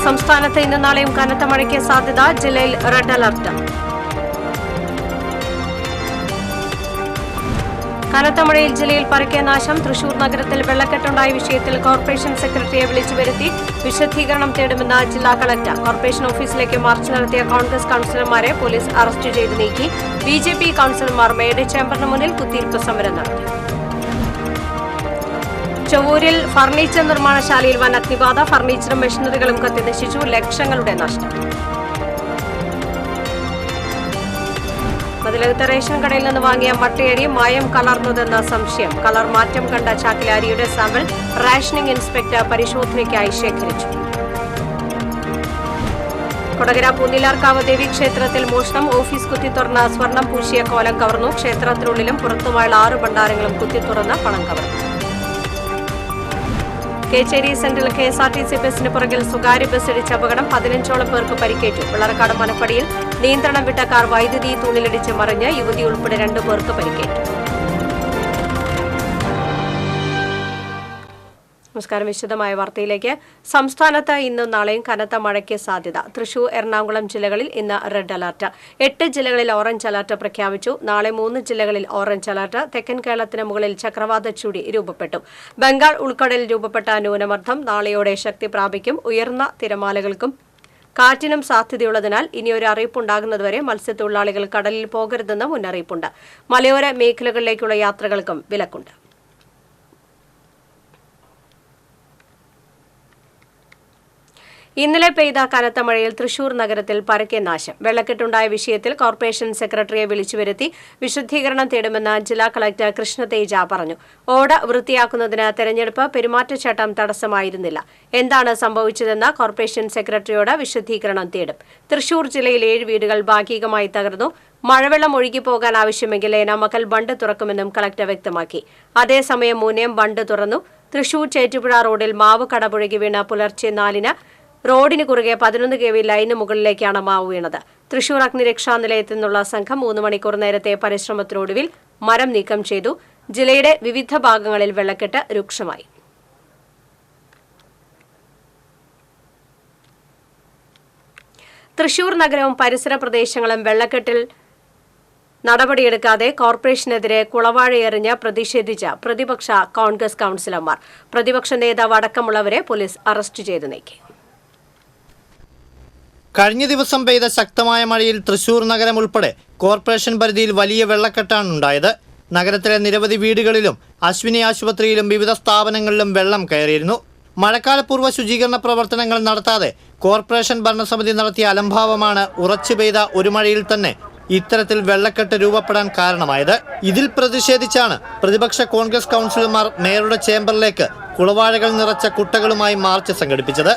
സംസ്ഥാനത്ത് ഇന്നും നാളെയും കനത്ത മഴയ്ക്ക് സാധ്യത. ജില്ലയിൽ റെഡ് അലർട്ട്. കനത്ത മഴയിൽ ജില്ലയിൽ പരക്കെ നാശം. തൃശൂർ നഗരത്തിൽ വെള്ളക്കെട്ടുണ്ടായ വിഷയത്തിൽ കോർപ്പറേഷൻ സെക്രട്ടറിയെ വിളിച്ചു വരുത്തി വിശദീകരണം തേടുമെന്ന് ജില്ലാ കളക്ടർ. കോർപ്പറേഷൻ ഓഫീസിലേക്ക് മാർച്ച് നടത്തിയ കോൺഗ്രസ് കൌൺസിലർമാരെ പോലീസ് അറസ്റ്റ് ചെയ്ത് നീക്കി. BJP കൌൺസിലർമാർ മേയുടെ ചേംബറിന് മുന്നിൽ കുത്തിയിരിപ്പ് സമരം നടത്തി. ചൊവ്വൂരിൽ ഫർണിച്ചർ നിർമ്മാണശാലയിൽ വൻ അഗ്നിബാധ. ഫർണിച്ചറും മെഷീനറികളും കത്തിനശിച്ചു. ലക്ഷങ്ങളുടെ നഷ്ടം. മതിലകത്ത് റേഷൻ കടയിൽ നിന്ന് വാങ്ങിയ മട്ടയരി മായം കലർന്നതെന്ന സംശയം. കളർ മാറ്റം കണ്ട ചാക്കിലെ അരിയുടെ സാമ്പിൾ റേഷനിംഗ് ഇൻസ്പെക്ടർ പരിശോധനയ്ക്കായി ശേഖരിച്ചു. കൊടകര പൂന്നിലാർക്കാവ് ദേവീക്ഷേത്രത്തിൽ മോഷണം. ഓഫീസ് കുത്തിത്തുറന്ന സ്വർണം പൂശിയ കോലം കവർന്നു. ക്ഷേത്രത്തിനുള്ളിലും പുറത്തുമായുള്ള 6 ഭണ്ഡാരങ്ങളും കുത്തിത്തുറന്ന് പണം കവർന്നു. കേച്ചേരി സെന്ററിൽ KSRTC ബസിന് പുറകിൽ സ്വകാര്യ ബസ് ഇടിച്ച അപകടം. 15ഓളം പേർക്ക് പരിക്കേറ്റു. വിളറക്കാട് മനപ്പടിയിൽ നിയന്ത്രണം വിട്ട കാർ വൈദ്യുതി തൂണിലിടിച്ച് മറിഞ്ഞ് യുവതി ഉൾപ്പെടെ 2 പേർക്ക് പരിക്കേറ്റു. നമസ്കാരം. വിശദമായ വാർത്തയിലേക്ക്. സംസ്ഥാനത്ത് ഇന്നും നാളെയും കനത്ത മഴയ്ക്ക് സാധ്യത. തൃശൂർ, എറണാകുളം ജില്ലകളിൽ ഇന്ന് റെഡ് അലർട്ട്. 8 ജില്ലകളിൽ ഓറഞ്ച് അലർട്ട് പ്രഖ്യാപിച്ചു. നാളെ 3 ജില്ലകളിൽ ഓറഞ്ച് അലർട്ട്. തെക്കൻ കേരളത്തിന് മുകളിൽ ചക്രവാത ചുഴി രൂപപ്പെട്ടു. ബംഗാൾ ഉൾക്കടലിൽ രൂപപ്പെട്ട ന്യൂനമർദ്ദം നാളെയോടെ ശക്തി പ്രാപിക്കും. ഉയർന്ന തിരമാലകൾക്കും കാറ്റിനും സാധ്യതയുള്ളതിനാൽ ഇനിയൊരു അറിയിപ്പുണ്ടാകുന്നതുവരെ മത്സ്യത്തൊഴിലാളികൾ കടലിൽ പോകരുതെന്ന് മുന്നറിയിപ്പുണ്ട്. മലയോര മേഖലകളിലേക്കുള്ള യാത്രകൾക്കും വിലക്കുണ്ട്. ഇന്നലെ പെയ്ത കനത്ത മഴയിൽ തൃശൂർ നഗരത്തിൽ പരക്കെ നാശം. വെള്ളക്കെട്ടുണ്ടായ വിഷയത്തിൽ കോർപ്പറേഷൻ സെക്രട്ടറിയെ വിളിച്ചുവരുത്തി വിശദീകരണം തേടുമെന്ന് ജില്ലാ കളക്ടർ കൃഷ്ണതേജ പറഞ്ഞു. ഓട വൃത്തിയാക്കുന്നതിന് തെരഞ്ഞെടുപ്പ് പെരുമാറ്റച്ചട്ടം തടസ്സമായിരുന്നില്ല. എന്താണ് സംഭവിച്ചതെന്ന് കോർപ്പറേഷൻ സെക്രട്ടറിയോട് വിശദീകരണം തേടും. തൃശൂർ ജില്ലയിൽ 7 വീടുകൾ ഭാഗികമായി തകർന്നു. മഴവെള്ളം ഒഴുകിപ്പോകാൻ ആവശ്യമെങ്കിൽ ഏനാമക്കൽ ബണ്ട് തുറക്കുമെന്നും കളക്ടർ വ്യക്തമാക്കി. അതേസമയം മൂന്നേം ബണ്ട് തുറന്നു. തൃശൂർ ചേറ്റുപുഴ റോഡിൽ മാവ് കടപുഴകി വീണ പുലർച്ചെ 4-ന് റോഡിന് കുറുകെ 11 kV ലൈന് മുകളിലേക്കാണ് മാവ് വീണത്. തൃശൂർ അഗ്നിരക്ഷാ നിലയത്തിൽ നിന്നുള്ള സംഘം 3 മണിക്കൂർ നേരത്തെ പരിശ്രമത്തിനൊടുവിൽ മരം നീക്കം ചെയ്തു. ജില്ലയുടെ വിവിധ ഭാഗങ്ങളിൽ വെള്ളക്കെട്ട് രൂക്ഷമായി. തൃശൂർ നഗരവും പരിസര പ്രദേശങ്ങളും വെള്ളക്കെട്ടിൽ നടപടിയെടുക്കാതെ കോർപ്പറേഷനെതിരെ കുളവാഴയെറിഞ്ഞ് പ്രതിഷേധിച്ച പ്രതിപക്ഷ കോൺഗ്രസ് കൌൺസിലർമാർ. പ്രതിപക്ഷ നേതാവ് അടക്കമുള്ളവരെ പോലീസ് അറസ്റ്റ് ചെയ്ത് നീക്കി. കഴിഞ്ഞ ദിവസം പെയ്ത ശക്തമായ മഴയിൽ തൃശൂർ നഗരം ഉൾപ്പെടെ കോർപ്പറേഷൻ പരിധിയിൽ വലിയ വെള്ളക്കെട്ടാണ് ഉണ്ടായത്. നഗരത്തിലെ നിരവധി വീടുകളിലും അശ്വിനി ആശുപത്രിയിലും വിവിധ സ്ഥാപനങ്ങളിലും വെള്ളം കയറിയിരുന്നു. മഴക്കാലപൂർവ്വ ശുചീകരണ പ്രവർത്തനങ്ങൾ നടത്താതെ കോർപ്പറേഷൻ ഭരണസമിതി നടത്തിയ അലംഭാവമാണ് ഉറച്ചു പെയ്ത ഒരു മഴയിൽ തന്നെ ഇത്തരത്തിൽ വെള്ളക്കെട്ട് രൂപപ്പെടാൻ കാരണമായത്. ഇതിൽ പ്രതിഷേധിച്ചാണ് പ്രതിപക്ഷ കോൺഗ്രസ് കൌൺസിലർമാർ മേയറുടെ ചേംബറിലേക്ക് കുളവാഴകൾ നിറച്ച കുട്ടകളുമായി മാർച്ച് സംഘടിപ്പിച്ചത്.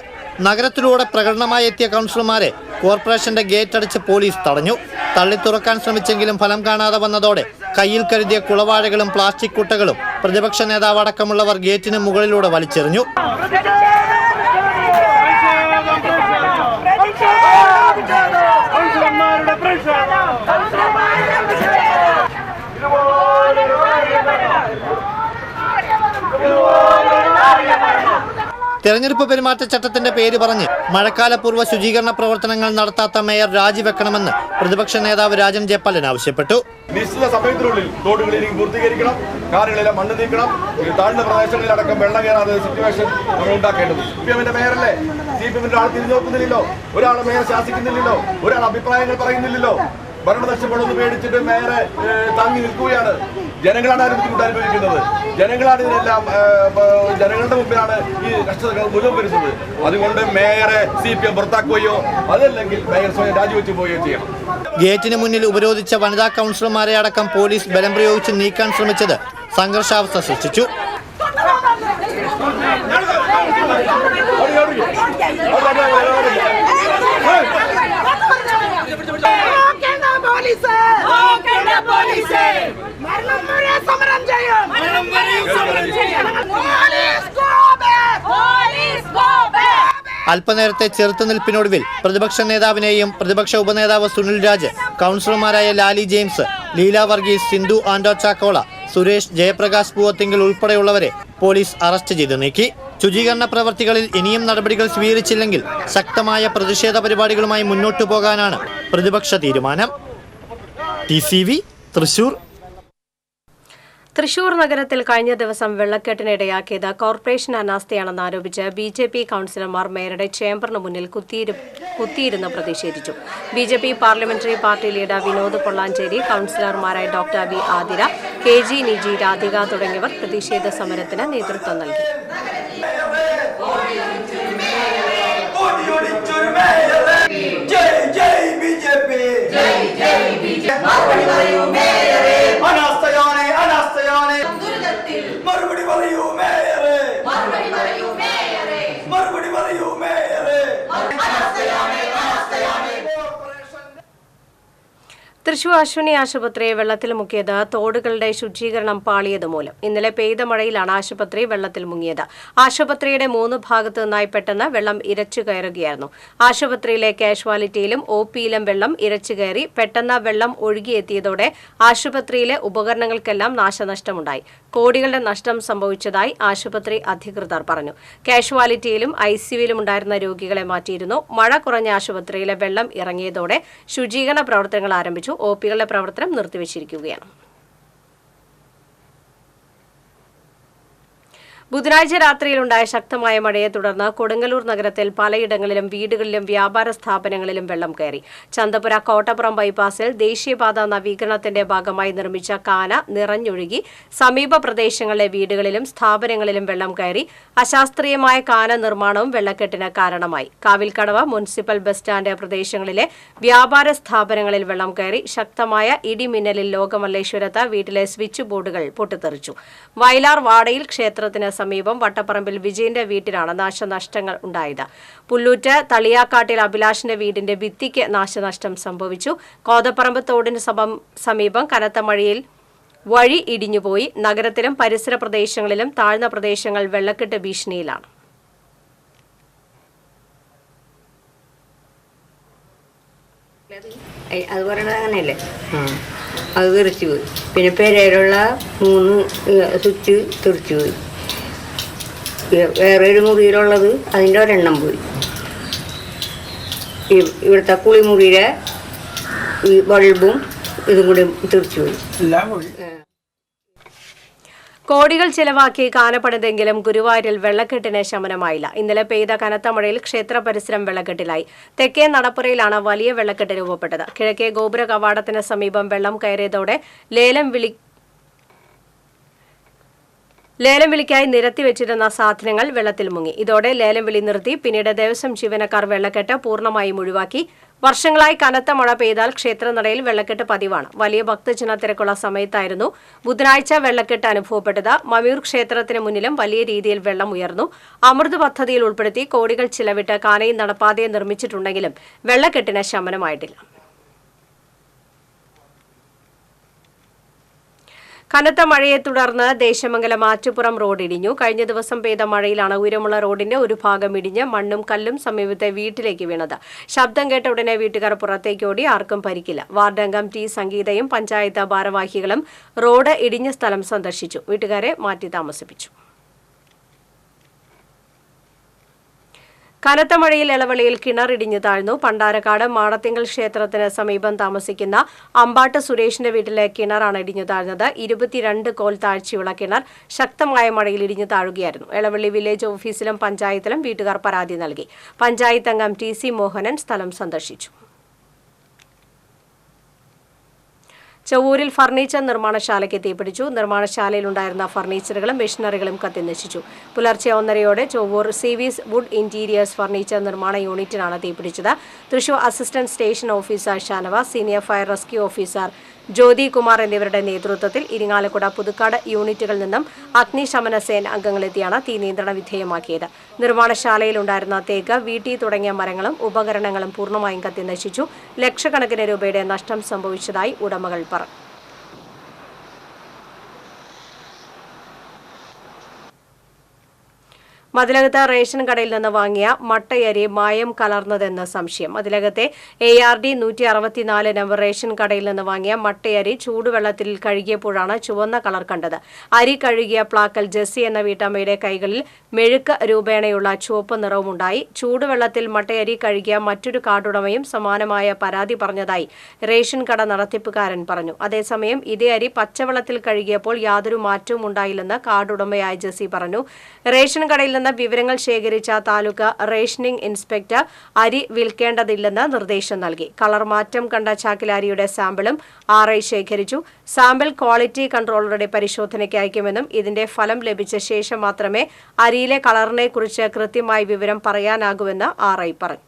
നഗരത്തിലൂടെ പ്രകടനമായി എത്തിയ കൌൺസിലർമാരെ കോർപ്പറേഷന്റെ ഗേറ്റ് അടിച്ച് പോലീസ് തടഞ്ഞു. തള്ളിത്തുറക്കാൻ ശ്രമിച്ചെങ്കിലും ഫലം കാണാതെ വന്നതോടെ കയ്യിൽ കരുതിയ കുളവാഴകളും പ്ലാസ്റ്റിക് കുട്ടകളും പ്രതിപക്ഷ നേതാവ് അടക്കമുള്ളവർ ഗേറ്റിന് മുകളിലൂടെ വലിച്ചെറിഞ്ഞു. തെരഞ്ഞെടുപ്പ് പെരുമാറ്റച്ചട്ടത്തിന്റെ പേര് പറഞ്ഞ് മഴക്കാലപൂർവ്വ ശുചീകരണ പ്രവർത്തനങ്ങൾ നടത്താത്ത മേയർ രാജിവെക്കണമെന്ന് പ്രതിപക്ഷ നേതാവ് രാജൻ ജയപാലൻ ആവശ്യപ്പെട്ടു. നിശ്ചിത സമയത്തിനുള്ളിൽ റോഡുകൾ പൂർത്തീകരിക്കണം, കാറുകളിലെ മണ്ണ് നീക്കണം, താഴ്ന്ന പ്രദേശങ്ങളിലടക്കം വെള്ളം കയറാതെ സിറ്റുവേഷൻ നമ്മൾ ഉണ്ടാക്കേണ്ടത്. CPM-ന്റെ മേയറല്ലേ? CPM-ന്റെ ആൾ തിരിഞ്ഞു നോക്കുന്നില്ലല്ലോ, ഒരാളെ മേയർ ശാസിക്കുന്നില്ലല്ലോ, ഒരാൾ അഭിപ്രായങ്ങൾ പറയുന്നില്ലല്ലോ. ഭരണനഷ്ടപ്പെടുന്നു പേടിച്ചിട്ട് മേയറെ താങ്ങി നിൽക്കുകയാണ്. ജനങ്ങളാണ് അതിന് ബുദ്ധിമുട്ട് അനുഭവിക്കുന്നത്. ജനങ്ങളാണ് ഇതിനെല്ലാം ജനങ്ങളുടെ മുമ്പിലാണ് ഈ കഷ്ടതകൾ മുഴുവൻ വരുന്നത്. അതുകൊണ്ട് മേയറെ CPM പുറത്താക്കുകയോ അതല്ലെങ്കിൽ മേയർ സ്വയം രാജിവെച്ചു പോവുകയോ ചെയ്യണം. ഗേറ്റിന് മുന്നിൽ ഉപരോധിച്ച വനിതാ കൌൺസിലർമാരെ അടക്കം പോലീസ് ബലം പ്രയോഗിച്ച് നീക്കാൻ ശ്രമിച്ചത് സംഘർഷാവസ്ഥ സൃഷ്ടിച്ചു. അല്പനേരത്തെ ചെറുത്തുനിൽപ്പിനൊടുവിൽ പ്രതിപക്ഷ നേതാവിനെയും പ്രതിപക്ഷ ഉപനേതാവ് സുനിൽ രാജ്, കൌൺസിലർമാരായ ലാലി ജെയിംസ്, ലീല വർഗീസ്, സിന്ധു ആൻഡോ ചാക്കോള, സുരേഷ്, ജയപ്രകാശ് പൂവത്തിങ്കൽ ഉൾപ്പെടെയുള്ളവരെ പോലീസ് അറസ്റ്റ് ചെയ്ത് നീക്കി. ശുചീകരണ പ്രവർത്തികളിൽ ഇനിയും നടപടികൾ സ്വീകരിച്ചില്ലെങ്കിൽ ശക്തമായ പ്രതിഷേധ പരിപാടികളുമായി മുന്നോട്ടു പോകാനാണ് പ്രതിപക്ഷ തീരുമാനം. TCV തൃശൂർ. തൃശൂർ നഗരത്തിൽ കഴിഞ്ഞ ദിവസം വെള്ളക്കെട്ടിനിടയാക്കിയത് കോർപ്പറേഷൻ അനാസ്ഥയാണെന്ന് ആരോപിച്ച് BJP കൌൺസിലർമാർ മേയറുടെ ചേംബറിന് മുന്നിൽ കുത്തിയിരുന്ന് പ്രതിഷേധിച്ചു. BJP parliamentary party leader Vinod Pollanchery, കൌൺസിലർമാരായ doctor V Athira, KG Niji, Radhika തുടങ്ങിയവർ പ്രതിഷേധ സമരത്തിന് നേതൃത്വം നൽകി. തൃശൂർ അശ്വിനി ആശുപത്രിയെ വെള്ളത്തിൽ മുക്കിയത് തോടുകളുടെ ശുചീകരണം പാളിയത് മൂലം. ഇന്നലെ പെയ്ത മഴയിലാണ് ആശുപത്രി വെള്ളത്തിൽ മുങ്ങിയത്. ആശുപത്രിയുടെ 3 ഭാഗത്തു നിന്നായി പെട്ടെന്ന് വെള്ളം ഇരച്ചു കയറുകയായിരുന്നു. ആശുപത്രിയിലെ കാഷ്വാലിറ്റിയിലും OPയിലും വെള്ളം ഇരച്ചു കയറി. പെട്ടെന്ന് വെള്ളം ഒഴുകിയെത്തിയതോടെ ആശുപത്രിയിലെ ഉപകരണങ്ങൾക്കെല്ലാം നാശനഷ്ടമുണ്ടായി. കോടികളുടെ നഷ്ടം സംഭവിച്ചതായി ആശുപത്രി അധികൃതർ പറഞ്ഞു. കാഷ്വാലിറ്റിയിലും ICUവിലും ഉണ്ടായിരുന്ന രോഗികളെ മാറ്റിയിരുന്നു. മഴ കുറഞ്ഞ ആശുപത്രിയിലെ വെള്ളം ഇറങ്ങിയതോടെ ശുചീകരണ പ്രവർത്തനങ്ങൾ ആരംഭിച്ചു. OPകളുടെ പ്രവർത്തനം നിർത്തിവച്ചിരിക്കുകയാണ്. ബുധനാഴ്ച രാത്രിയിലുണ്ടായ ശക്തമായ മഴയെ തുടർന്ന് കൊടുങ്ങല്ലൂർ നഗരത്തിൽ പലയിടങ്ങളിലും വീടുകളിലും വ്യാപാര സ്ഥാപനങ്ങളിലും വെള്ളം കയറി. ചന്തപുര കോട്ടപ്പുറം ബൈപ്പാസിൽ ദേശീയപാത നവീകരണത്തിന്റെ ഭാഗമായി നിർമ്മിച്ച കാന നിറഞ്ഞൊഴുകി. സമീപ പ്രദേശങ്ങളിലെ വീടുകളിലും സ്ഥാപനങ്ങളിലും വെള്ളം കയറി. അശാസ്ത്രീയമായ കാന നിർമ്മാണവും വെള്ളക്കെട്ടിന് കാരണമായി. കാവിൽക്കടവ്, മുനിസിപ്പൽ ബസ് സ്റ്റാൻഡ് പ്രദേശങ്ങളിലെ വ്യാപാര സ്ഥാപനങ്ങളിൽ വെള്ളം കയറി. ശക്തമായ ഇടിമിന്നലിൽ ലോകമല്ലേശ്വരത്ത് വീട്ടിലെ സ്വിച്ച് ബോർഡുകൾ പൊട്ടിത്തെറിച്ചു. വയലാർ വാടയിൽ ക്ഷേത്രത്തിന് സമീപം വട്ടപ്പറമ്പിൽ വിജയന്റെ വീട്ടിലാണ് നാശനഷ്ടങ്ങൾ ഉണ്ടായത്. പുല്ലൂറ്റ് തളിയാക്കാട്ടിൽ അഭിലാഷിന്റെ വീടിന്റെ ഭിത്തിക്ക് നാശനഷ്ടം സംഭവിച്ചു. കോതപ്പറമ്പ് തോടിന് സമീപം കനത്ത മഴയിൽ വഴി ഇടിഞ്ഞുപോയി. നഗരത്തിലും പരിസര പ്രദേശങ്ങളിലും താഴ്ന്ന പ്രദേശങ്ങൾ വെള്ളക്കെട്ട് ഭീഷണിയിലാണ്. അത് പറയണത് അങ്ങനെയല്ലേ, അത് തെറിച്ചു പോയി. പിന്നെ പെരയിലുള്ള 3 സ്വിച്ച് തെറിച്ചു പോയി. വേറൊരു മുറിയിലുള്ളത് അതിൻ്റെ ഒരെണ്ണം പോയി. ഇവിടുത്തെ കുളിമുറിയിലെ ഈ ബൾബും ഇതും കൂടി തെറിച്ചു പോയി. കോടികൾ ചെലവാക്കി കാന പണിതെങ്കിലും ഗുരുവായൂരിൽ വെള്ളക്കെട്ടിന് ശമനമായില്ല. ഇന്നലെ പെയ്ത കനത്ത മഴയിൽ ക്ഷേത്ര പരിസരം വെള്ളക്കെട്ടിലായി. തെക്കേ നടപ്പുറയിലാണ് വലിയ വെള്ളക്കെട്ട് രൂപപ്പെട്ടത്. കിഴക്കേ ഗോപുര കവാടത്തിന് സമീപം വെള്ളം കയറിയതോടെ ലേലം വിളിക്കായി നിരത്തിവെച്ചിരുന്ന സാധനങ്ങൾ വെള്ളത്തിൽ മുങ്ങി. ഇതോടെ ലേലം വിളി നിർത്തി. പിന്നീട് ദേവസ്വം ജീവനക്കാർ വെള്ളക്കെട്ട് പൂർണ്ണമായും ഒഴിവാക്കി. വർഷങ്ങളായി കനത്ത മഴ പെയ്താൽ ക്ഷേത്രനടയിൽ വെള്ളക്കെട്ട് പതിവാണ്. വലിയ ഭക്തജന തിരക്കുള്ള സമയത്തായിരുന്നു ബുധനാഴ്ച വെള്ളക്കെട്ട് അനുഭവപ്പെട്ടത്. മമ്മിയൂർ ക്ഷേത്രത്തിന് മുന്നിലും വലിയ രീതിയിൽ വെള്ളം ഉയർന്നു. അമൃത് പദ്ധതിയിൽ ഉൾപ്പെടുത്തി കോടികൾ ചിലവിട്ട് കാനയും നടപ്പാതയും നിർമ്മിച്ചിട്ടുണ്ടെങ്കിലും വെള്ളക്കെട്ടിന് ശമനമായിട്ടില്ല. കനത്ത മഴയെ തുടർന്ന് ദേശമംഗലം ആറ്റുപുറം റോഡ് ഇടിഞ്ഞു. കഴിഞ്ഞ ദിവസം പെയ്ത മഴയിലാണ് ഉയരമുള്ള റോഡിന്റെ ഒരു ഭാഗം ഇടിഞ്ഞ് മണ്ണും കല്ലും സമീപത്തെ വീട്ടിലേക്ക് വീണത്. ശബ്ദം കേട്ട ഉടനെ വീട്ടുകാർ പുറത്തേക്കോടി. ആർക്കും പരിക്കില്ല. വാർഡംഗം T സംഗീതയും പഞ്ചായത്ത് ഭാരവാഹികളും റോഡ് ഇടിഞ്ഞ സ്ഥലം സന്ദർശിച്ചു. വീട്ടുകാരെ മാറ്റി താമസിപ്പിച്ചു. കനത്ത മഴയിൽ എളവള്ളിയിൽ കിണർ ഇടിഞ്ഞു താഴ്ന്നു. പണ്ടാരക്കാട് മാടത്തിങ്കൽ ക്ഷേത്രത്തിന് സമീപം താമസിക്കുന്ന അമ്പാട്ട് സുരേഷിന്റെ വീട്ടിലെ കിണറാണ് ഇടിഞ്ഞു താഴ്ന്നത്. 22 കോൽ താഴ്ചയുള്ള കിണർ ശക്തമായ മഴയിൽ ഇടിഞ്ഞു താഴുകയായിരുന്നു. എളവള്ളി വില്ലേജ് ഓഫീസിലും പഞ്ചായത്തിലും വീട്ടുകാർ പരാതി നൽകി. പഞ്ചായത്ത് അംഗം TC മോഹനൻ സ്ഥലം സന്ദർശിച്ചു. ചൊവ്വൂരിൽ ഫർണിച്ചർ നിർമ്മാണശാലയ്ക്ക് തീപിടിച്ചു. നിർമ്മാണശാലയിലുണ്ടായിരുന്ന ഫർണിച്ചറുകളും മെഷീനറികളും കത്തിനശിച്ചു. പുലർച്ചെ 1:30 ചൊവ്വൂർ സീവീസ് വുഡ് ഇന്റീരിയേഴ്സ് ഫർണിച്ചർ നിർമ്മാണ യൂണിറ്റിനാണ് തീപിടിച്ചത്. Thrissur assistant station officer Shanavas, senior fire rescue officer Jyothi Kumar എന്നിവരുടെ നേതൃത്വത്തിൽ ഇരിങ്ങാലക്കുട, പുതുക്കാട് യൂണിറ്റുകളിൽ നിന്നും അഗ്നിശമന സേന അംഗങ്ങളെത്തിയാണ് തീ നിയന്ത്രണ വിധേയമാക്കിയത്. നിർമ്മാണശാലയിലുണ്ടായിരുന്ന തേക്ക്, വീട്ടി തുടങ്ങിയ മരങ്ങളും ഉപകരണങ്ങളും പൂർണ്ണമായും കത്തിനശിച്ചു. ലക്ഷക്കണക്കിന് രൂപയുടെ നഷ്ടം സംഭവിച്ചതായി ഉടമകൾ പറഞ്ഞു. മതിലകത്ത് റേഷൻ കടയിൽ നിന്ന് വാങ്ങിയ മട്ടയരി മായം കലർന്നതെന്ന് സംശയം. മതിലകത്തെ ARD 164 നമ്പർ റേഷൻ കടയിൽ നിന്ന് വാങ്ങിയ മട്ടയരി ചൂടുവെള്ളത്തിൽ കഴുകിയപ്പോഴാണ് ചുവന്ന കളർ കണ്ടത്. അരി കഴുകിയ പ്ലാക്കൽ ജെസ്സി എന്ന വീട്ടമ്മയുടെ കൈകളിൽ മെഴുക്ക് രൂപേണയുള്ള ചുവപ്പ് നിറവുമുണ്ടായി. ചൂടുവെള്ളത്തിൽ മട്ടയരി കഴുകിയ മറ്റൊരു കാർഡുടമയും സമാനമായ പരാതി പറഞ്ഞതായി റേഷൻ കട നടത്തിപ്പുകാരൻ പറഞ്ഞു. അതേസമയം ഇതേ അരി പച്ചവെള്ളത്തിൽ കഴുകിയപ്പോൾ യാതൊരു മാറ്റവും ഉണ്ടായില്ലെന്ന് കാർഡുടമയായ ജെസ്സി പറഞ്ഞു. റേഷൻ കടയിൽ നിന്ന് വിവരങ്ങൾ ശേഖരിച്ച താലൂക്ക് റേഷനിംഗ് ഇൻസ്പെക്ടർ അരി വിൽക്കേണ്ടതില്ലെന്ന് നിർദ്ദേശം നൽകി. കളർ മാറ്റം കണ്ട ചാക്കിലാരിയുടെ സാമ്പിളും RI ശേഖരിച്ചു. സാമ്പിൾ ക്വാളിറ്റി കൺട്രോളറുടെ പരിശോധനയ്ക്ക് അയക്കുമെന്നും ഇതിന്റെ ഫലം ലഭിച്ച ശേഷം മാത്രമേ അരിയിലെ കളറിനെക്കുറിച്ച് കൃത്യമായി വിവരം പറയാനാകൂവെന്ന് RI പറഞ്ഞു.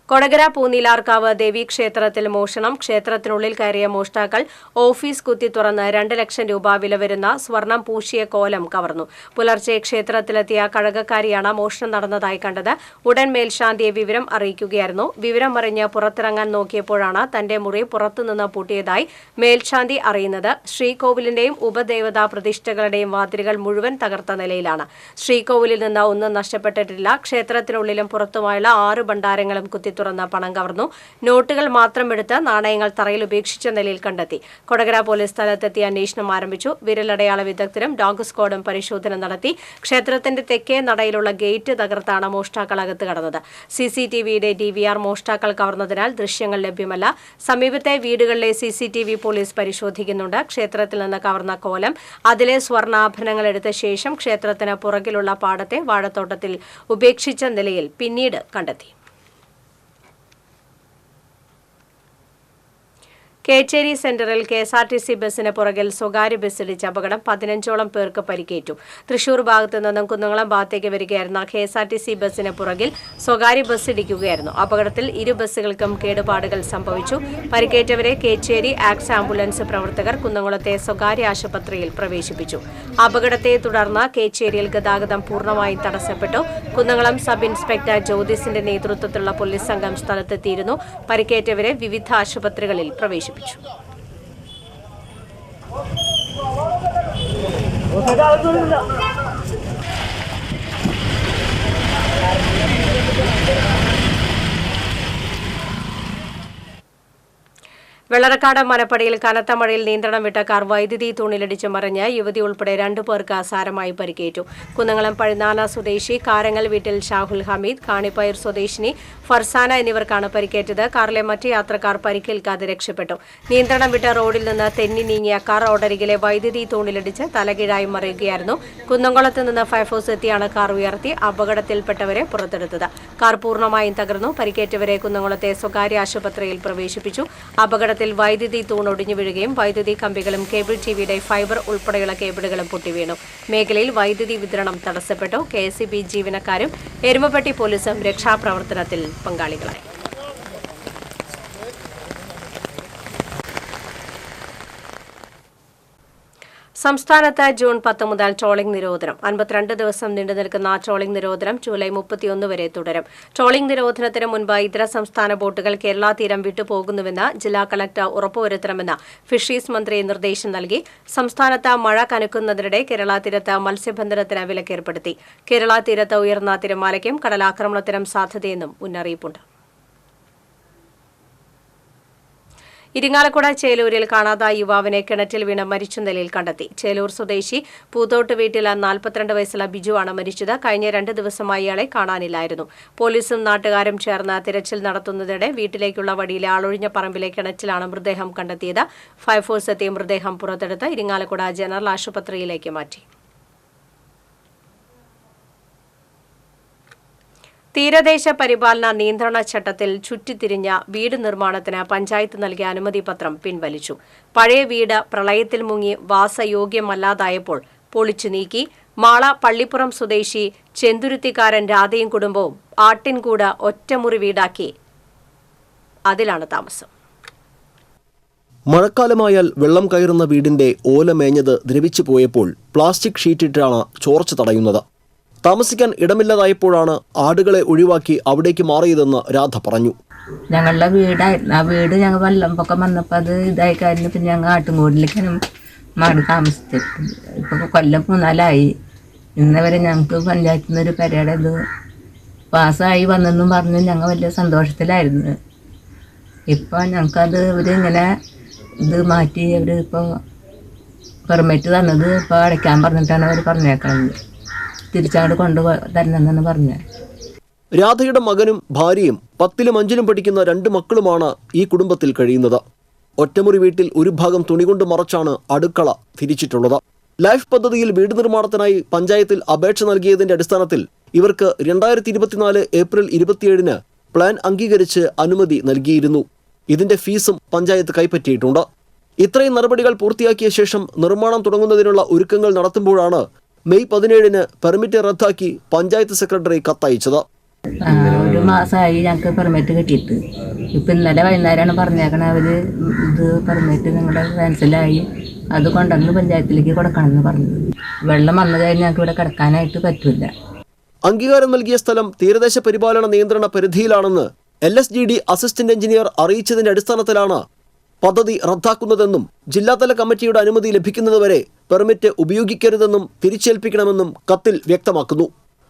കൊടകര പൂനീലാർക്കാവ് ദേവീക്ഷേത്രത്തിൽ മോഷണം. ക്ഷേത്രത്തിനുള്ളിൽ കയറിയ മോഷ്ടാക്കൾ ഓഫീസ് കുത്തി തുറന്ന് 2 ലക്ഷം രൂപ വില വരുന്ന സ്വർണം പൂശിയ കോലം കവർന്നു. പുലർച്ചെ ക്ഷേത്രത്തിലെത്തിയ കഴകക്കാരിയാണ് മോഷണം നടന്നതായി കണ്ടത്. ഉടൻ മേൽശാന്തിയെ വിവരം അറിയിക്കുകയായിരുന്നു. വിവരം അറിഞ്ഞ് പുറത്തിറങ്ങാൻ നോക്കിയപ്പോഴാണ് തന്റെ മുറി പുറത്തുനിന്ന് പൂട്ടിയതായി മേൽശാന്തി അറിയുന്നത്. ശ്രീകോവിലിന്റെയും ഉപദേവതാ പ്രതിഷ്ഠകളുടെയും വാതിലുകൾ മുഴുവൻ തകർത്ത നിലയിലാണ്. ശ്രീകോവിലിൽ നിന്ന് ഒന്നും നഷ്ടപ്പെട്ടിട്ടില്ല. ക്ഷേത്രത്തിനുള്ളിലും പുറത്തുമായുള്ള 6 ഭണ്ഡാരങ്ങളും കുത്തി തുറന്ന പണം കവർന്നു. നോട്ടുകൾ മാത്രം എടുത്ത് നാണയങ്ങൾ തറയിൽ ഉപേക്ഷിച്ച നിലയിൽ കണ്ടെത്തി. കൊടകര പോലീസ് സ്ഥലത്തെത്തി അന്വേഷണം ആരംഭിച്ചു. വിരലടയാള വിദഗ്ധരും ഡോഗ് സ്ക്വാഡും പരിശോധന നടത്തി. ക്ഷേത്രത്തിന്റെ തെക്കേ നടയിലുള്ള ഗേറ്റ് തകർത്താണ് മോഷ്ടാക്കൾ അകത്ത് കടന്നത്. CCTVയുടെ DVR മോഷ്ടാക്കൾ കവർന്നതിനാൽ ദൃശ്യങ്ങൾ ലഭ്യമല്ല. സമീപത്തെ വീടുകളിലെ CCTV പോലീസ് പരിശോധിക്കുന്നുണ്ട്. ക്ഷേത്രത്തിൽ നിന്ന് കവർന്ന കോലം അതിലെ സ്വർണ്ണാഭരണങ്ങൾ എടുത്ത ശേഷം ക്ഷേത്രത്തിന് പുറകിലുള്ള പാടത്തെ വാഴത്തോട്ടത്തിൽ ഉപേക്ഷിച്ച നിലയിൽ പിന്നീട് കണ്ടെത്തി. കേച്ചേരി സെന്ററിൽ KSRTC ബസിന് പുറകിൽ സ്വകാര്യ ബസ്സിടിച്ച് അപകടം. 15ഓളം പേർക്ക് പരിക്കേറ്റു. തൃശൂർ ഭാഗത്തു നിന്നും കുന്നംകുളം ഭാഗത്തേക്ക് വരികയായിരുന്ന KSRTC ബസിന് പുറകിൽ സ്വകാര്യ ബസ് ഇടിക്കുകയായിരുന്നു. അപകടത്തിൽ 2 ബസ്സുകൾക്കും കേടുപാടുകൾ സംഭവിച്ചു. പരിക്കേറ്റവരെ കേച്ചേരി ആക്സ് ആംബുലൻസ് പ്രവർത്തകർ കുന്നംകുളത്തെ സ്വകാര്യ ആശുപത്രിയിൽ പ്രവേശിപ്പിച്ചു. അപകടത്തെ തുടർന്ന് കേച്ചേരിയിൽ ഗതാഗതം പൂർണ്ണമായും തടസ്സപ്പെട്ടു. കുന്നംകുളം സബ് ഇൻസ്പെക്ടർ ജ്യോതിസിന്റെ നേതൃത്വത്തിലുള്ള പോലീസ് സംഘം സ്ഥലത്തെത്തിയിരുന്നു. പരിക്കേറ്റവരെ വിവിധ ആശുപത്രികളിൽ പ്രവേശിപ്പിച്ചു. വെള്ളറക്കാട് മനപ്പടിയിൽ കനത്ത മഴയിൽ നിയന്ത്രണം വിട്ട കാർ വൈദ്യുതി തൂണിലിടിച്ച് മറിഞ്ഞ് യുവതി ഉൾപ്പെടെ 2 പേർക്ക് സാരമായി പരിക്കേറ്റു. കുന്നംകുളം പഴുന്നാന സ്വദേശി കാരങ്ങൽ വീട്ടിൽ ഷാഹുൽ ഹമീദ്, കാണിപ്പയർ സ്വദേശിനി ഫർസാന എന്നിവർക്കാണ് പരിക്കേറ്റത്. കാറിലെ മറ്റ് യാത്രക്കാർ പരിക്കേൽക്കാതെ രക്ഷപ്പെട്ടു. നിയന്ത്രണം വിട്ട റോഡിൽ നിന്ന് തെന്നി നീങ്ങിയ കാർ റോഡരികിലെ വൈദ്യുതി തൂണിലിടിച്ച് തലകീഴായി മറിയുകയായിരുന്നു. കുന്നംകുളത്ത് നിന്ന് ഫയർഫോഴ്സ് എത്തിയാണ് കാർ ഉയർത്തി അപകടത്തിൽപ്പെട്ടവരെ പുറത്തെടുത്തത്. കാർ പൂർണ്ണമായും തകർന്നു. പരിക്കേറ്റവരെ കുന്നംകുളത്തെ സ്വകാര്യ ആശുപത്രിയിൽ പ്രവേശിപ്പിച്ചു. അപകടത്തിൽ വൈദ്യുതി തൂൺ ഒടിഞ്ഞു വീഴുകയും വൈദ്യുതി കമ്പികളും കേബിൾ ടിവിയുടെ ഫൈബർ ഉൾപ്പെടെയുള്ള കേബിളുകളും പൊട്ടിവീണു. മേഖലയിൽ വൈദ്യുതി വിതരണം തടസ്സപ്പെട്ടു. KSEB ജീവനക്കാരും എരുമപ്പെട്ടി പോലീസും രക്ഷാപ്രവർത്തനത്തിൽ പങ്കാളികളായി. സംസ്ഥാനത്ത് ജൂൺ 10 മുതൽ ട്രോളിംഗ് നിരോധനം. 52 ദിവസം നീണ്ടുനിൽക്കുന്ന ട്രോളിംഗ് നിരോധനം ജൂലൈ 31 വരെ തുടരും. ട്രോളിംഗ് നിരോധനത്തിന് മുൻപ് ഇതര സംസ്ഥാന ബോട്ടുകൾ കേരള തീരം വിട്ടുപോകുന്നുവെന്ന് ജില്ലാ കളക്ടർ ഉറപ്പുവരുത്തണമെന്ന് ഫിഷറീസ് മന്ത്രി നിർദ്ദേശം നൽകി. സംസ്ഥാനത്ത് മഴ കനക്കുന്നതിനിടെ കേരള തീരത്ത് മത്സ്യബന്ധനത്തിന് വിലക്കേർപ്പെടുത്തി. കേരള തീരത്ത് ഉയർന്ന തിരമാലയ്ക്കും കടലാക്രമണത്തിനും സാധ്യതയെന്നും മുന്നറിയിപ്പുണ്ട്. ഇരിങ്ങാലക്കുട ചേലൂരിൽ കാണാതായ യുവാവിനെ കിണറ്റിൽ വീണ് മരിച്ച നിലയിൽ കണ്ടെത്തി. ചേലൂർ സ്വദേശി പൂത്തോട്ട് വീട്ടിൽ 42 വയസ്സുള്ള ബിജുവാണ് മരിച്ചത്. കഴിഞ്ഞ 2 ദിവസമായി ഇയാളെ കാണാനില്ലായിരുന്നു. പോലീസും നാട്ടുകാരും ചേർന്ന് തിരച്ചിൽ നടത്തുന്നതിനിടെ വീട്ടിലേക്കുള്ള വഴിയിലെ ആളൊഴിഞ്ഞ പറമ്പിലെ കിണറ്റിലാണ് മൃതദേഹം കണ്ടെത്തിയത്. ഫയർഫോഴ്സ് എത്തിയ മൃതദേഹം പുറത്തെടുത്ത് ഇരിങ്ങാലക്കുട ജനറൽ ആശുപത്രിയിലേക്ക് മാറ്റി. തീരദേശ പരിപാലന നിയന്ത്രണ ചട്ടത്തിൽ ചുറ്റിത്തിരിഞ്ഞ വീട് നിർമ്മാണത്തിന് പഞ്ചായത്ത് നൽകിയ അനുമതി പത്രം പിൻവലിച്ചു. പഴയ വീട് പ്രളയത്തിൽ മുങ്ങി വാസയോഗ്യമല്ലാതായപ്പോൾ പൊളിച്ചു നീക്കി. മാള പള്ളിപ്പുറം സ്വദേശി ചെന്തുരുത്തിക്കാരൻ രാധയും കുടുംബവും ആട്ടിൻകൂട് ഒറ്റമുറി വീടാക്കി അതിലാണ് താമസം. മഴക്കാലമായാൽ വെള്ളം കയറുന്ന വീടിന്റെ ഓല മേഞ്ഞത് ദ്രവിച്ചു പോയപ്പോൾ പ്ലാസ്റ്റിക് ഷീറ്റിട്ടാണ് ചോർച്ച തടയുന്നത്. താമസിക്കാൻ ഇടമില്ലാതായപ്പോഴാണ് ആടുകളെ ഒഴിവാക്കി അവിടേക്ക് മാറിയതെന്ന് രാധ പറഞ്ഞു. ഞങ്ങളുടെ വീടായിരുന്നു. ആ വീട് ഞങ്ങൾ വെള്ളം പൊക്കം വന്നപ്പോൾ അത് ഇതായി കഴിഞ്ഞ് പിന്നെ ഞങ്ങൾ ആട്ടുംകൂടിലേക്കാണ് മാറി താമസിച്ചിട്ടുണ്ട്. ഇപ്പോൾ കൊല്ലം 3-4 ഇന്നവരെ ഞങ്ങൾക്ക് പഞ്ചായത്തിൽ നിന്നൊരു പെരയുടെ ഇത് പാസ്സായി വന്നെന്നും പറഞ്ഞ് ഞങ്ങൾ വലിയ സന്തോഷത്തിലായിരുന്നു. ഇപ്പോൾ ഞങ്ങൾക്കത് ഇവരിങ്ങനെ ഇത് മാറ്റി അവർ ഇപ്പോൾ പെർമിറ്റ് തന്നത് ഇപ്പോൾ അടയ്ക്കാൻ പറഞ്ഞിട്ടാണ് അവർ പറഞ്ഞേക്കുന്നത്. തിരിച്ചങ്ങോട്ട് തരണമെന്നാണ് പറഞ്ഞത്. രാധയുടെ മകനും ഭാര്യയും 10ലും 5ലും പഠിക്കുന്ന 2 മക്കളുമാണ് ഈ കുടുംബത്തിൽ കഴിയുന്നത്. ഒറ്റമുറി വീട്ടിൽ ഒരു ഭാഗം തുണികൊണ്ട് മറച്ചാണ് അടുക്കള തിരിച്ചിട്ടുള്ളത്. ലൈഫ് പദ്ധതിയിൽ വീട് നിർമ്മാണത്തിനായി പഞ്ചായത്തിൽ അപേക്ഷ നൽകിയതിന്റെ അടിസ്ഥാനത്തിൽ ഇവർക്ക് 2024 ഏപ്രിൽ 27-ന് പ്ലാൻ അംഗീകരിച്ച് അനുമതി നൽകിയിരുന്നു. ഇതിന്റെ ഫീസും പഞ്ചായത്ത് കൈപ്പറ്റിയിട്ടുണ്ട്. ഇത്രയും നടപടികൾ പൂർത്തിയാക്കിയ ശേഷം നിർമ്മാണം തുടങ്ങുന്നതിനുള്ള ഒരുക്കങ്ങൾ നടത്തുമ്പോഴാണ് മെയ് 17-ന് പെർമിറ്റ് റദ്ദാക്കി പഞ്ചായത്ത് സെക്രട്ടറി കത്തയച്ചത്. ഒരു മാസമായി ഞങ്ങൾക്ക് പെർമിറ്റ് കിട്ടിയിട്ട്. ഇപ്പം ഇന്നലെ വൈകുന്നേരമാണ് പറഞ്ഞേക്കണത് അവർ ഇത് പെർമിറ്റ് നിങ്ങളുടെ ക്യാൻസലായി, അത് കൊണ്ടുവന്ന് പഞ്ചായത്തിലേക്ക് കൊടുക്കണമെന്ന് പറഞ്ഞത്. വെള്ളം വന്നു കഴിഞ്ഞാൽ ഞങ്ങൾക്ക് ഇവിടെ കിടക്കാനായിട്ട് പറ്റില്ല. അംഗീകാരം നൽകിയ സ്ഥലം തീരദേശ പരിപാലന നിയന്ത്രണ പരിധിയിലാണെന്ന് LSGD അസിസ്റ്റന്റ് എഞ്ചിനീയർ അറിയിച്ചതിന്റെ അടിസ്ഥാനത്തിലാണ് പദ്ധതി റദ്ദാക്കുന്നതെന്നും ജില്ലാതല കമ്മിറ്റിയുടെ അനുമതി ലഭിക്കുന്നതുവരെ പെർമിറ്റ് ഉപയോഗിക്കരുതെന്നും തിരിച്ചേൽപ്പിക്കണമെന്നും കത്തിൽ വ്യക്തമാക്കുന്നു.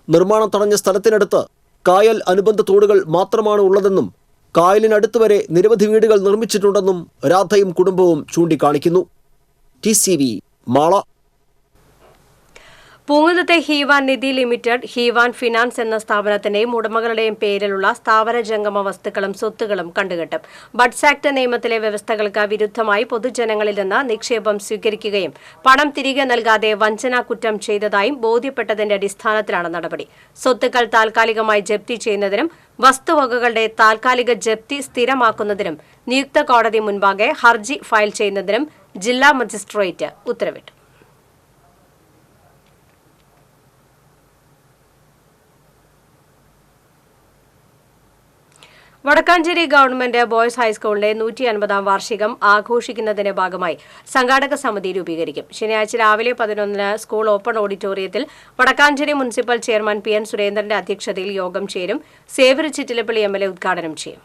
നിർമ്മാണം തടഞ്ഞ സ്ഥലത്തിനടുത്ത് കായൽ അനുബന്ധ തോടുകൾ മാത്രമാണ് ഉള്ളതെന്നും കായലിനടുത്ത് വരെ നിരവധി വീടുകൾ നിർമ്മിച്ചിട്ടുണ്ടെന്നും രാധയും കുടുംബവും ചൂണ്ടിക്കാണിക്കുന്നു. TCV മാള. പൂങ്കുന്നത്തെ ഹീവാൻ നിധി ലിമിറ്റഡ്, ഹീവാൻ ഫിനാൻസ് എന്ന സ്ഥാപനത്തിന്റെയും ഉടമകളുടെയും പേരിലുള്ള സ്ഥാവര ജംഗമ വസ്തുക്കളും സ്വത്തുക്കളും കണ്ടുകെട്ടും. ബഡ്സ് ആക്ട് നിയമത്തിലെ വ്യവസ്ഥകൾക്ക് വിരുദ്ധമായി പൊതുജനങ്ങളിൽ നിന്ന് നിക്ഷേപം സ്വീകരിക്കുകയും പണം തിരികെ നൽകാതെ വഞ്ചനാ കുറ്റം ചെയ്തതായും ബോധ്യപ്പെട്ടതിന്റെ അടിസ്ഥാനത്തിലാണ് നടപടി. സ്വത്തുക്കൾ താൽക്കാലികമായി ജപ്തി ചെയ്യുന്നതിനും വസ്തുവകകളുടെ താൽക്കാലിക ജപ്തി സ്ഥിരമാക്കുന്നതിനും നിയുക്ത കോടതി മുൻപാകെ ഹർജി ഫയൽ ചെയ്യുന്നതിനും ജില്ലാ മജിസ്ട്രേറ്റ് ഉത്തരവിട്ടു. വടക്കാഞ്ചേരി ഗവൺമെന്റ് ബോയ്സ് ഹൈസ്കൂളിന്റെ 150-ാം വാർഷികം ആഘോഷിക്കുന്നതിന്റെ ഭാഗമായി സംഘാടക സമിതി രൂപീകരിക്കും. ശനിയാഴ്ച രാവിലെ 11-ന് സ്കൂൾ ഓപ്പൺ ഓഡിറ്റോറിയത്തിൽ വടക്കാഞ്ചേരി മുനിസിപ്പൽ ചെയർമാൻ PN സുരേന്ദ്രന്റെ അധ്യക്ഷതയിൽ യോഗം ചേരും. സേവ്യർ ചിറ്റിലപ്പള്ളി MLA ഉദ്ഘാടനം ചെയ്യും.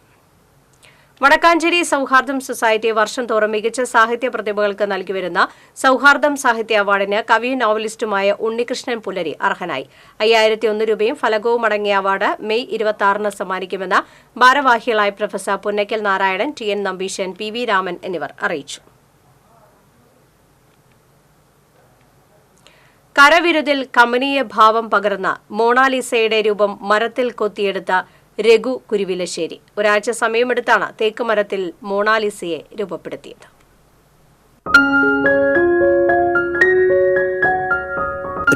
വടക്കാഞ്ചേരി സൗഹാർദ്ദം സൊസൈറ്റി വർഷം തോറും മികച്ച സാഹിത്യ പ്രതിഭകൾക്ക് നൽകിവരുന്ന സൗഹാർദ്ദം സാഹിത്യ അവാർഡിന് കവിയും നോവലിസ്റ്റുമായ ഉണ്ണികൃഷ്ണൻ പുലരി അർഹനായി. 5001 രൂപയും ഫലകവും അടങ്ങിയ അവാർഡ് മെയ് 26-ന് സമ്മാനിക്കുമെന്ന് ഭാരവാഹികളായ professor Punnakkal Narayanan, TN Nambeesan, PV Raman എന്നിവർ അറിയിച്ചു. കരവിരുതിൽ കമനീയ ഭാവം പകർന്ന മോണാലിസയുടെ രൂപം മരത്തിൽ കൊത്തിയെടുത്ത രഘു കുരുവിലശ്ശേരി ഒരാഴ്ച സമയമെടുത്താണ് തേക്ക് മരത്തിൽ മോണാലിസയെ രൂപപ്പെടുത്തിയത്.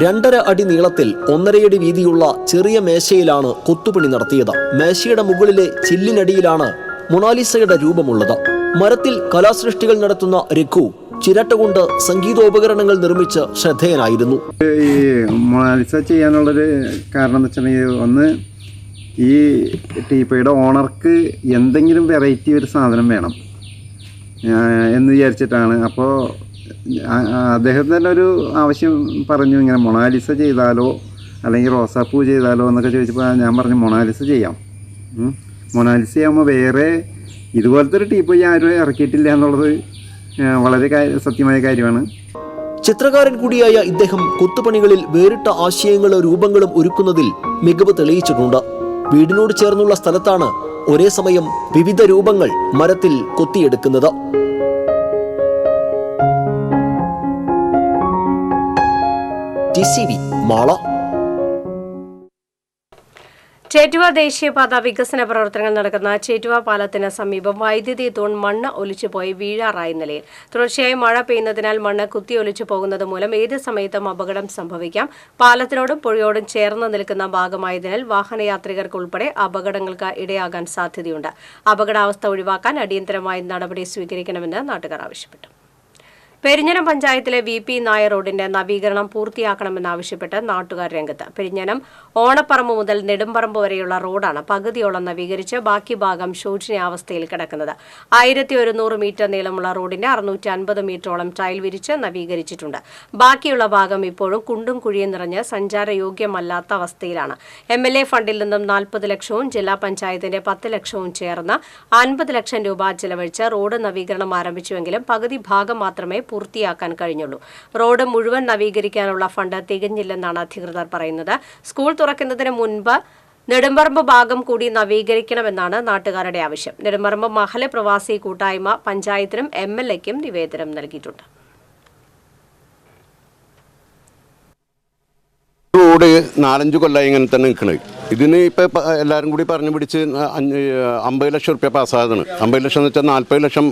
2.5 അടി നീളത്തിൽ 1.5 അടി വീതിയുള്ള ചെറിയ മേശയിലാണ് കൊത്തുപണി നടത്തിയത്. മേശയുടെ മുകളിലെ ചില്ലിനടിയിലാണ് മൊണാലിസയുടെ രൂപമുള്ളത്. മരത്തിൽ കലാസൃഷ്ടികൾ നടത്തുന്ന രഘു ചിരട്ട കൊണ്ട് സംഗീതോപകരണങ്ങൾ നിർമ്മിച്ച് ശ്രദ്ധേയനായിരുന്നു. ഈ മൊണാലിസ ചെയ്യാനുള്ളൊരു കാരണം എന്ന് വെച്ചിട്ടുണ്ടെങ്കിൽ, ഒന്ന് ഈ ടീപ്പയുടെ ഓണർക്ക് എന്തെങ്കിലും വെറൈറ്റി ഒരു സാധനം വേണം എന്ന് വിചാരിച്ചിട്ടാണ്. അപ്പോൾ അദ്ദേഹം തന്നെ ഒരു ആവശ്യം പറഞ്ഞു, ഇങ്ങനെ മൊണാലിസ ചെയ്താലോ അല്ലെങ്കിൽ റോസാപ്പൂ ചെയ്താലോ എന്നൊക്കെ ചോദിച്ചപ്പോൾ ഞാൻ പറഞ്ഞു മൊണാലിസ ചെയ്യാം. മൊണാലിസ ആകുമ്പോൾ വേറെ ഇതുപോലത്തെ ഒരു ടീപ്പ് ആരും ഇറക്കിയിട്ടില്ല എന്നുള്ളത് വളരെ സത്യമായ കാര്യമാണ്. ചിത്രകാരൻ കൂടിയായ ഇദ്ദേഹം കൊത്തുപണികളിൽ വേറിട്ട ആശയങ്ങളും രൂപങ്ങളും ഒരുക്കുന്നതിൽ മികവ് തെളിയിച്ചിട്ടുണ്ട്. വീടിനോട് ചേർന്നുള്ള സ്ഥലത്താണ് ഒരേ സമയം വിവിധ രൂപങ്ങൾ മരത്തിൽ കൊത്തിയെടുക്കുന്നത്. TCV മാള. ചേറ്റുവ ദേശീയപാത വികസന പ്രവർത്തനങ്ങൾ നടക്കുന്ന ചേറ്റുവ പാലത്തിന് സമീപം വൈദ്യുതി തൂൺ മണ്ണ് ഒലിച്ചുപോയി വീഴാറായ നിലയിൽ. തുടർച്ചയായി മഴ പെയ്യുന്നതിനാൽ മണ്ണ് കുത്തിയൊലിച്ചു പോകുന്നത് മൂലം ഏത് സമയത്തും അപകടം സംഭവിക്കാം. പാലത്തിനോടും പുഴയോടും ചേർന്ന് നിൽക്കുന്ന ഭാഗമായതിനാൽ വാഹനയാത്രികർക്ക് ഉൾപ്പെടെ അപകടങ്ങൾക്ക് ഇടയാകാൻ സാധ്യതയുണ്ട്. അപകടാവസ്ഥ ഒഴിവാക്കാൻ അടിയന്തരമായി നടപടി സ്വീകരിക്കണമെന്ന് നാട്ടുകാർ ആവശ്യപ്പെട്ടു. പെരിഞ്ഞനം പഞ്ചായത്തിലെ VP നായർ റോഡിന്റെ നവീകരണം പൂർത്തിയാക്കണമെന്നാവശ്യപ്പെട്ട് നാട്ടുകാർ രംഗത്ത്. പെരിഞ്ഞനം ഓണപ്പറമ്പ് മുതൽ നെടുമ്പറമ്പ് വരെയുള്ള റോഡാണ് പകുതിയോളം നവീകരിച്ച് ബാക്കി ഭാഗം ശോചനീയാവസ്ഥയിൽ കിടക്കുന്നത്. 1100 മീറ്റർ നീളമുള്ള റോഡിന്റെ 650 മീറ്ററോളം ടൈൽ വിരിച്ച് നവീകരിച്ചിട്ടുണ്ട്. ബാക്കിയുള്ള ഭാഗം ഇപ്പോഴും കുണ്ടും കുഴിയും നിറഞ്ഞ് സഞ്ചാരയോഗ്യമല്ലാത്ത അവസ്ഥയിലാണ്. MLA ഫണ്ടിൽ നിന്നും 40 ലക്ഷവും ജില്ലാ പഞ്ചായത്തിന്റെ 10 ലക്ഷവും ചേർന്ന് 50 ലക്ഷം രൂപ ചെലവഴിച്ച് റോഡ് നവീകരണം ആരംഭിച്ചുവെങ്കിലും പകുതി ഭാഗം മാത്രമേ പൂർത്തിയാക്കാൻ കഴിഞ്ഞുള്ളൂ. റോഡ് മുഴുവൻ നവീകരിക്കാനുള്ള ഫണ്ട് തികഞ്ഞില്ലെന്നാണ് അധികൃതർ പറയുന്നത്. സ്കൂൾ തുറക്കുന്നതിന് മുൻപ് നെടുമ്പറമ്പ് ഭാഗം കൂടി നവീകരിക്കണമെന്നാണ് നാട്ടുകാരുടെ ആവശ്യം. നെടുമ്പറമ്പ് മഹല പ്രവാസി കൂട്ടായ്മ പഞ്ചായത്തിനും MLAയ്ക്കും നിവേദനം നൽകിയിട്ടുണ്ട്. റോഡ് 4-5 കൊല്ലമായി ഇങ്ങനെ തന്നെ നിൽക്കുന്നത്. ഇതിന് ഇപ്പം എല്ലാവരും കൂടി പറഞ്ഞു പിടിച്ച് 50 ലക്ഷം റുപ്യ പാസ്സായതാണ്. 50 ലക്ഷം എന്ന് വെച്ചാൽ 40 ലക്ഷം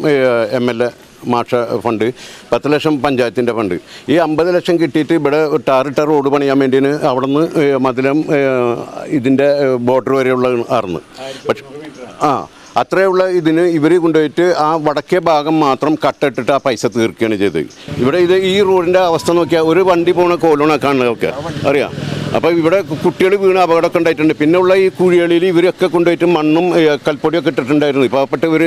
MLA മാഷ ഫണ്ട്, 10 ലക്ഷം പഞ്ചായത്തിൻ്റെ ഫണ്ട്. ഈ 50 ലക്ഷം കിട്ടിയിട്ട് ഇവിടെ ടാറിട്ട റോഡ് പണിയാൻ വേണ്ടിയാണ് അവിടെ നിന്ന് മതിലം ഇതിൻ്റെ ബോർഡർ വരെയുള്ള ആർന്ന്. പക്ഷെ അത്രയുള്ള ഇതിന് ഇവർ കൊണ്ടുപോയിട്ട് ആ വടക്കേ ഭാഗം മാത്രം കട്ടിട്ടിട്ട് ആ പൈസ തീർക്കുകയാണ് ചെയ്തത്. ഇവിടെ ഈ റോഡിൻ്റെ അവസ്ഥ നോക്കിയാൽ ഒരു വണ്ടി പോണ കോലോണക്കാണ് ഒക്കെ അറിയാം. അപ്പോൾ ഇവിടെ കുട്ടികൾ വീണ് അപകടമൊക്കെ ഉണ്ടായിട്ടുണ്ട്. പിന്നെ ഉള്ള ഈ കുഴികളിൽ ഇവരൊക്കെ കൊണ്ടുപോയിട്ട് മണ്ണും കൽപ്പൊടിയൊക്കെ ഇട്ടിട്ടുണ്ടായിരുന്നു. പാവപ്പെട്ട ഇവർ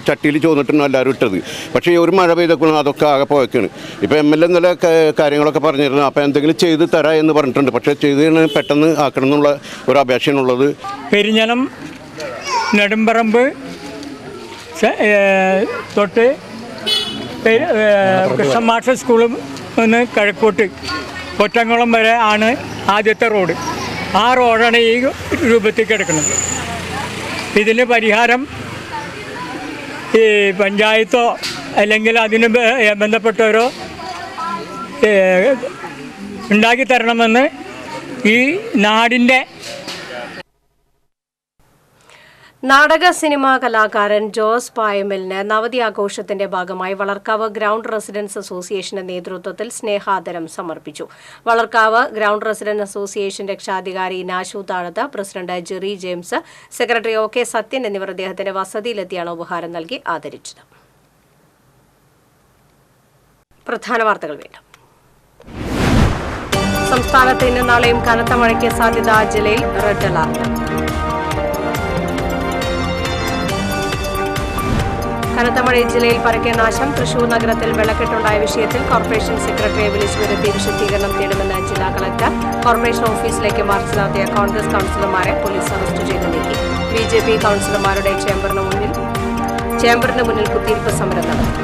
ചട്ടിയിൽ ചോന്നിട്ടുണ്ട് എല്ലാവരും ഇട്ടത്. പക്ഷേ ഒരു മഴ പെയ്തപ്പോൾ അതൊക്കെ ആകെ പോയൊക്കെയാണ്. ഇപ്പോൾ MLA ഇന്നലെ കാര്യങ്ങളൊക്കെ പറഞ്ഞിരുന്നു. അപ്പോൾ എന്തെങ്കിലും ചെയ്ത് തരാം എന്ന് പറഞ്ഞിട്ടുണ്ട്. പക്ഷേ ചെയ്ത് പെട്ടെന്ന് ആക്കണം എന്നുള്ള ഒരു അപേക്ഷയാണുള്ളത്. പെരിഞ്ഞനം നെടുമ്പറമ്പ് തൊട്ട് കൃഷ്ണമാഷ സ്കൂളിൽ നിന്ന് കിഴക്കോട്ട് കൊറ്റംകുളം വരെ ആണ് ആദ്യത്തെ റോഡ്. ആ റോഡാണ് ഈ രൂപത്തിൽ കിടക്കുന്നത്. ഇതിന് പരിഹാരം ഈ പഞ്ചായത്തോ അല്ലെങ്കിൽ അതിന് ബന്ധപ്പെട്ടവരോ ഉണ്ടാക്കി തരണമെന്ന് ഈ നാടിൻ്റെ നാടക സിനിമാ കലാകാരൻ ജോസ് പായമലിന് നവതി ആഘോഷത്തിന്റെ ഭാഗമായി വളർക്കാവ് ഗ്രൗണ്ട് റെസിഡൻസ് അസോസിയേഷന്റെ നേതൃത്വത്തിൽ സ്നേഹാദരം സമർപ്പിച്ചു. വളർക്കാവ് ഗ്രൗണ്ട് റെസിഡൻസ് അസോസിയേഷൻ രക്ഷാധികാരി നാശു താഴത്ത്, president Jerry James, secretary OK Sathyan എന്നിവർ അദ്ദേഹത്തിന്റെ വസതിയിലെത്തിയാണ് ഉപഹാരം നൽകി ആദരിച്ചത്. പ്രധാന വാർത്തകൾ വീണ്ടും. സംസ്ഥാനത്ത് ഇന്ന് നാളെയും കനത്ത മഴയ്ക്ക് സാധ്യത. ജില്ലയിൽ റെഡ് അലർട്ട്. കനത്ത മഴയിൽ ജില്ലയിൽ പരക്കെ നാശം. തൃശൂർ നഗരത്തിൽ വെള്ളക്കെട്ടുണ്ടായ വിഷയത്തിൽ കോർപ്പറേഷൻ സെക്രട്ടറിയെ വിളിച്ചു വരുത്തി വിശദീകരണം തേടുമെന്ന് ജില്ലാ കളക്ടർ. കോർപ്പറേഷൻ ഓഫീസിലേക്ക് മാർച്ച് നടത്തിയ കോൺഗ്രസ് കൌൺസിലർമാരെ പോലീസ് അറസ്റ്റ് ചെയ്ത് നീക്കി. BJP കൌൺസിലർമാരുടെ ചേംബറിന് മുന്നിൽ കുത്തിയിരിപ്പ് സമരം നടത്തി.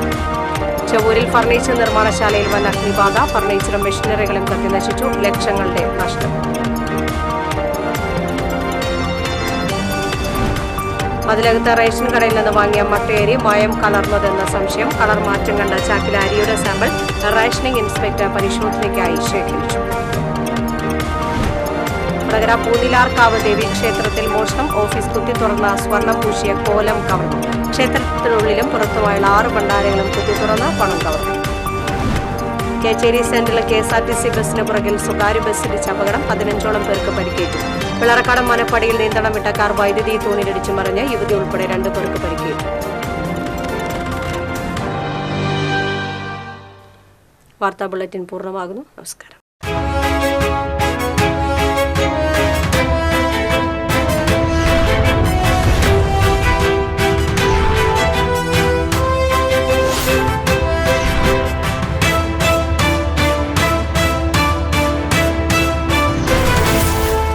ചെവൂരിൽ ഫർണിച്ചർ നിർമ്മാണശാലയിൽ വൻ അഗ്നിബാധ. ഫർണിച്ചറും മെഷീനറികളും കത്തി നശിച്ചു. ലക്ഷങ്ങളുടെ നഷ്ടം. മതിലകത്ത് റേഷൻ കടയിൽ നിന്ന് വാങ്ങിയ മട്ടയരി മായം കലർന്നതെന്ന സംശയം. കളർ മാറ്റം കണ്ട ചാക്കിലെ അരിയുടെ സാമ്പിൾ റേഷനിംഗ് ഇൻസ്പെക്ടർ പരിശോധനയ്ക്കായി ശേഖരിച്ചു. വടകര പൂനിലാർക്കാവ് ദേവി ക്ഷേത്രത്തിൽ മോഷണം. ഓഫീസ് കുത്തി തുറന്ന സ്വർണം പൂശിയ കോലം കവർന്നു. ക്ഷേത്രത്തിനുള്ളിലും പുറത്തുമായുള്ള 6 ഭണ്ഡാരങ്ങളും കുത്തി തുറന്ന് പണം കവർന്നു. കേച്ചേരി സെന്ററിൽ KSRTC ബസിന് പുറകിൽ സ്വകാര്യ ബസ്സിടിച്ച അപകടം. 15ഓളം പേർക്ക് പരിക്കേറ്റു. പിളറക്കാട് മനപ്പടിയിൽ നിയന്ത്രണം വിട്ട കാർ വൈദ്യുതി തൂണിലിടിച്ചു മറിഞ്ഞ് യുവതി ഉൾപ്പെടെ 2 പേർക്ക് പരിക്കേറ്റു. വാർത്താ ബുള്ളറ്റിൻ പൂർണ്ണമാകുന്നു. നമസ്കാരം.